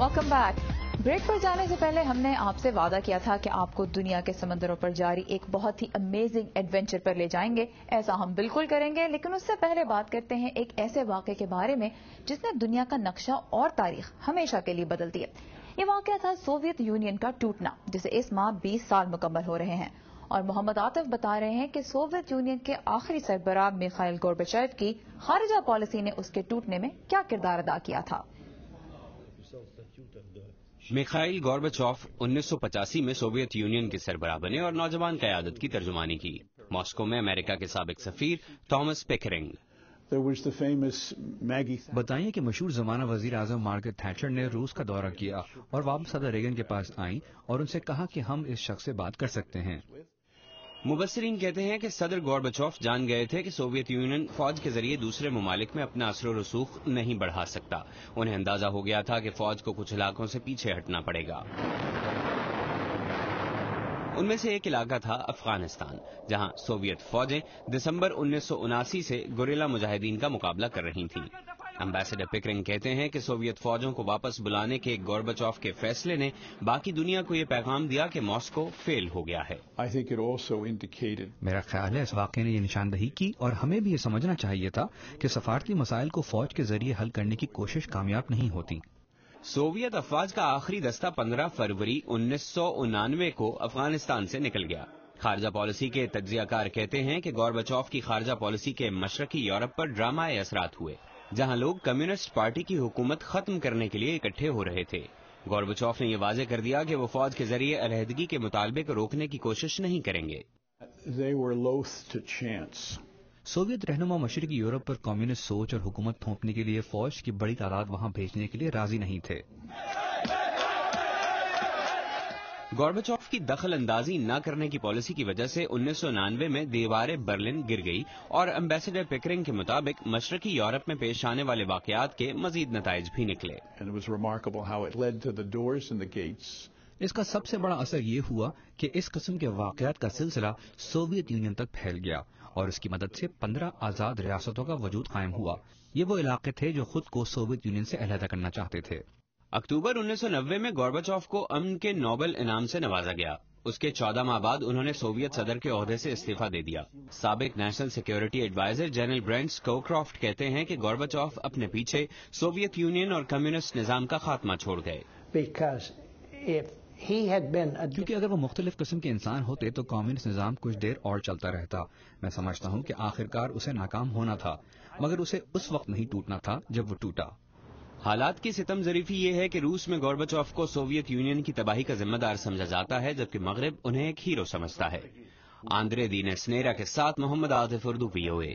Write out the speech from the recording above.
Welcome back. Break पर जाने से पहले हमने आपसे वादा किया था कि आपको दुनिया के समंदरों पर जारी एक बहुत ही अमेजिंग एडवेंचर पर ले जाएंगे। ऐसा हम बिल्कुल करेंगे, लेकिन उससे पहले बात करते हैं एक ऐसे वाक़े के बारे में जिसने दुनिया का नक्शा और तारीख हमेशा के लिए बदल दी है। ये वाक़या था सोवियत यूनियन का टूटना, जिसे इस माह 20 साल मुकम्मल हो रहे हैं। और मोहम्मद आतिफ बता रहे हैं कि सोवियत यूनियन के आखिरी सरबराह मिखाइल गोर्बाचेव की खारिजा पॉलिसी ने उसके टूटने में क्या किरदार अदा किया था। मिखाइल गोर्बाचेव 1985 में सोवियत यूनियन के सरबराह बने और नौजवान क़यादत की तर्जुमानी की। मॉस्को में अमेरिका के साबिक सफीर थॉमस पिकरिंग। बताइए कि मशहूर जमाना वजीर आजम मार्गरेट थैचर ने रूस का दौरा किया और वापस सदर रेगन के पास आईं और उनसे कहा कि हम इस शख्स से बात कर सकते हैं। मुबस्सिरीन कहते हैं कि सदर गोर्बाचेव जान गए थे कि सोवियत यूनियन फौज के जरिए दूसरे ममालिक में अपना असर रसूख नहीं बढ़ा सकता। उन्हें अंदाजा हो गया था कि फौज को कुछ इलाकों से पीछे हटना पड़ेगा। उनमें से एक इलाका था अफगानिस्तान, जहां सोवियत फौजें दिसंबर 1979 से गुरिल्ला मुजाहिदीन का मुकाबला कर रही थीं। एम्बेसडर पिकरिंग कहते हैं कि सोवियत फौजों को वापस बुलाने के गोर्बाचेव के फैसले ने बाकी दुनिया को ये पैगाम दिया कि मॉस्को फेल हो गया है। मेरा ख्याल है इस वाक़े ने ये निशानदही की और हमें भी ये समझना चाहिए था कि सफारती मसाइल को फौज के जरिए हल करने की कोशिश कामयाब नहीं होती। सोवियत अफवाज का आखिरी दस्ता 15 फरवरी 1989 को अफगानिस्तान से निकल गया। खारजा पॉलिसी के तज्जियाकार कहते हैं कि गोर्बाचेव की खारजा पॉलिसी के मशरकी यूरोप पर ड्रामाए असरात हुए, जहां लोग कम्युनिस्ट पार्टी की हुकूमत खत्म करने के लिए इकट्ठे हो रहे थे। गोर्बाचेव ने यह वाजे कर दिया कि वो फौज के जरिए अलहदगी के मुतालबे को रोकने की कोशिश नहीं करेंगे। सोवियत रहनुमा मशरकी यूरोप पर कम्युनिस्ट सोच और हुकूमत थोपने के लिए फौज की बड़ी तादाद वहां भेजने के लिए राजी नहीं थे। गोर्बाचेव की दखल अंदाजी न करने की पॉलिसी की वजह से 1999 में दीवारें बर्लिन गिर गई और एम्बेसडर पिकरिंग के मुताबिक मशरकी यूरोप में पेश आने वाले वाकयात के मजीद नताइज भी निकले। इसका सबसे बड़ा असर ये हुआ कि इस किस्म के वाकयात का सिलसिला सोवियत यूनियन तक फैल गया और इसकी मदद से 15 आजाद रियासतों का वजूद कायम हुआ। ये वो इलाके थे जो खुद को सोवियत यूनियन से अलहदा करना चाहते थे। अक्टूबर 1990 में गोर्बाचेव को अमन के नोबेल इनाम से नवाजा गया। उसके 14 माह बाद उन्होंने सोवियत सदर के ओहदे से इस्तीफा दे दिया। साबिक national security adviser general Brent Scowcroft कहते हैं कि गोर्बाचेव अपने पीछे सोवियत यूनियन और कम्युनिस्ट निजाम का खात्मा छोड़ गए। क्योंकि अगर वो मुख्तलिफ किस्म के इंसान होते तो कम्युनिस्ट निजाम कुछ देर और चलता रहता। मैं समझता हूँ कि आखिरकार उसे नाकाम होना था, मगर उसे उस वक्त नहीं टूटना था जब वो टूटा। हालात की सितम ज़रीफी ये है कि रूस में गोर्बाचेव को सोवियत यूनियन की तबाही का जिम्मेदार समझा जाता है, जबकि मगरिब उन्हें एक हीरो समझता है। आंद्रे दीने स्नेरा के साथ मोहम्मद आतिफ, उर्दू VOA।